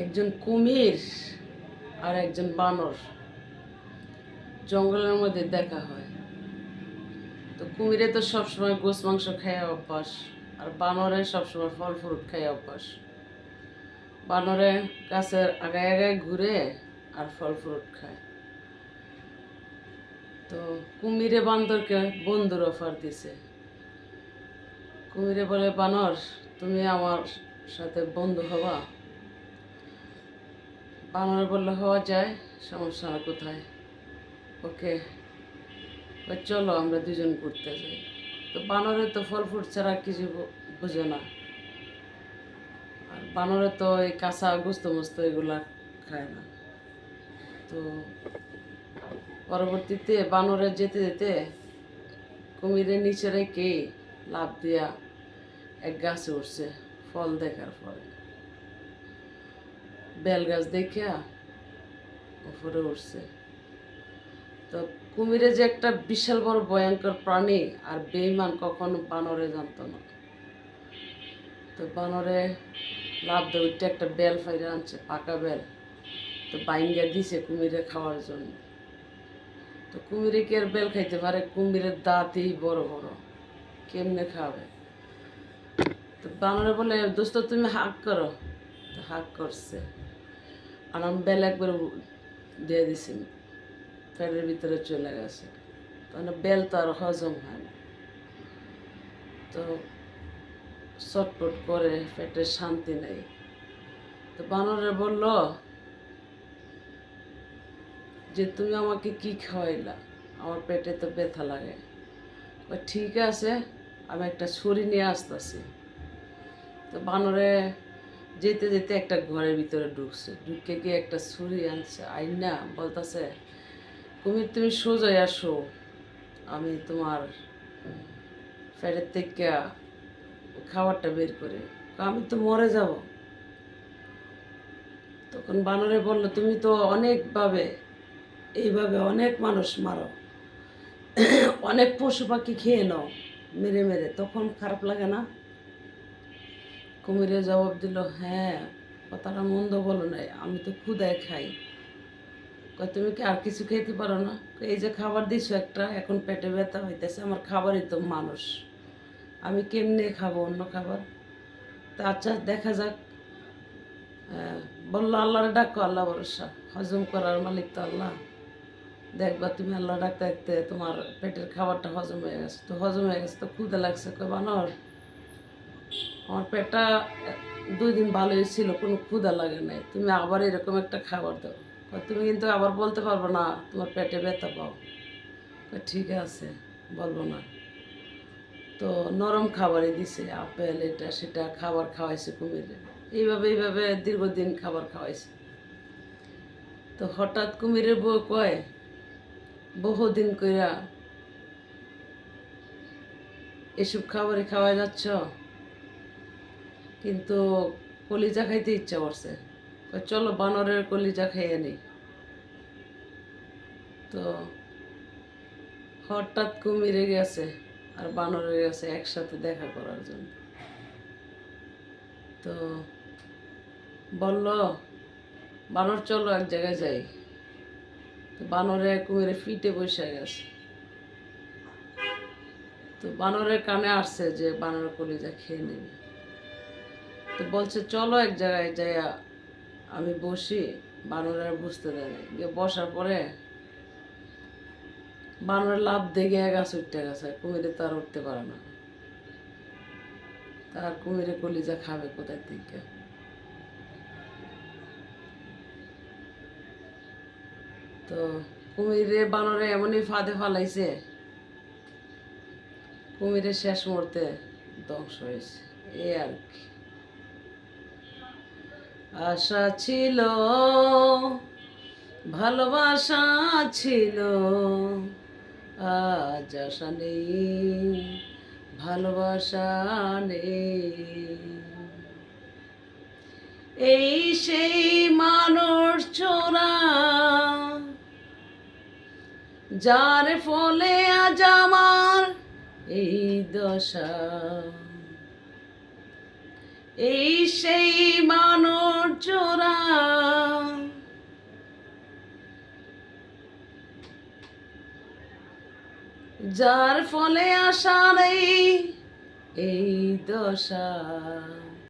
একজন কুমির আর একজন বানর জঙ্গলের মধ্যে দেখা হয়। তো কুমিরে তো সবসময় গোস মাংস খায় অভ্যাস, আর বানরে সবসময় ফল ফ্রুট খায় অভ্যাস। বানরে গাছের আগায় আগায় ঘুরে আর ফল ফ্রুট খায়। তো কুমিরে বান্দরকে বন্ধুর অফার দিছে। কুমিরে বলে, বানর তুমি আমার সাথে বন্ধু হবা? বানর বললে, হওয়া যায়, সমস্যা না, কোথায়? ওকে, চলো আমরা দুজন ঘুরতে যাই। তো বানরে তো ফল ফ্রুট ছাড়া কিছু বোঝে না, আর বানরে তো এই কাঁচা গোস্ত মোস্ত এগুলা খায় না। তো পরবর্তীতে বানরে যেতে যেতে কুমিরের নিচে রেখে লাফ দিয়া এক গাছে উঠছে। ফল দেখার পরে বেল গাছ দেখিয়া উপরে উঠছে। তো কুমিরে যে একটা বিশাল বড় ভয়ঙ্কর প্রাণী আর বেইমান কখনো বানরে জানতো না। তো বানরে লাভ দিয়ে উঠতে একটা বেল ফাইরে আনছে, পাকা বেল। তো বাইঙ্গা দিছে কুমিরে খাওয়ার জন্য। তো কুমিরে কি আর বেল খাইতে পারে? কুমিরের দাঁতই বড় বড়, কেমনে খাবে? তো বানরে বলে, দোস্ত তুমি হাঁক করো। তো হাঁক করছে, আর আমি বেল একবার দিয়ে দিছি, পেটের ভিতরে চলে গেছে। তখন বেল তো আর হজম হয় না। তো চটপট করে, পেটের শান্তি নেই। তো বানরে বলল যে, তুমি আমাকে কি খাওয়াইলা? আমার পেটে তো ব্যথা লাগে। ঠিক আছে, আমি একটা ছুরি নিয়ে আসতেছি। তো বানরে যেতে যেতে একটা ঘরের ভিতরে ঢুকছে, ঢুকে গিয়ে একটা ছুরি আনছে, আইনা বলতেছে, কুমির তুমি সোজাই আসো, আমি তোমার পেটের থেকে খাবারটা বের করে, আমি তো মরে যাব। তখন বানরে বলল, তুমি তো অনেকভাবে এইভাবে অনেক মানুষ মারো, অনেক পশু পাখি খেয়ে নাও মেরে মেরে, তখন খারাপ লাগে না? কুমিরে জবাব দিল, হ্যাঁ, কথাটা মন্দ বলো নাই, আমি তো ক্ষুধায় খাই। তুমি কি আর কিছু খেতে পারো না? এই যে খাবার দিছো একটা, এখন পেটে ব্যথা হইতেছে, আমার খাবারই তো মানুষ, আমি কেমনে খাবো অন্য খাবার? তা আচ্ছা, দেখা যাক। বললো, আল্লাহরে ডাকো, আল্লাহ ভরসা, হজম করার মালিক তো আল্লাহ। দেখবা তুমি আল্লাহ ডাকতে ডাকতে তোমার পেটের খাবারটা হজম হয়ে গেছে। তো হজম হয়ে গেছে, তো ক্ষুদা লাগছে। কই, বানর আমার পেটটা 2 দিন ভালোই ছিল, কোনো ক্ষুধা লাগে নাই, তুমি আবার এরকম একটা খাবার দাও। তুমি কিন্তু আবার বলতে পারবো না তোমার পেটে ব্যথা পাও। ঠিক আছে, বলবো না। তো নরম খাবারই দিছে, আপেল এটা সেটা খাবার খাওয়াইছে কুমিরে। এইভাবে এইভাবে দীর্ঘদিন খাবার খাওয়াইছে। তো হঠাৎ কুমিরের বউ কয়, বহুদিন কইরা এসব খাবারই খাওয়া যাচ্ছ, কিন্তু কলিজা খাইতে ইচ্ছা করছে। চলো বানরের কলিজা খাইয়ে নি। তো হঠাৎ কুমিরে গেছে আর বানরে গেছে একসাথে দেখা করার জন্য। তো বলল, বানর চলো এক জায়গায় যাই। তো বানরে কুমিরে ফিটে বসে গেছে। তো বানরের কানে আসছে যে বানর কলিজা খেয়ে নেবে। তো বলছে, চলো এক জায়গায় যাই, আমি বসি। বানরের বুঝতে দেয় নাই, গিয়ে বসার পরে বানরের লাভ দেখে গাছ উঠতে গেছে, কুমিরে তো আর উঠতে পারে না। তার কুমিরে কলিজা খাবে কোথায় থেকে? তো কুমিরে বানরে এমনই ফাঁদে ফালাইছে, কুমিরের শেষ মুহূর্তে ধ্বংস হয়েছে। এই আর কি। আশা ছিল, ভালোবাসা ছিল, আজ আশা নেই, ভালোবাসা নেই। এই সেই মানুষ ছোড়া, যার ফলে আজ আমার এই দশা। এই সেই মানুষ ছোড়া, যার ফলে আশা নেই এই দশা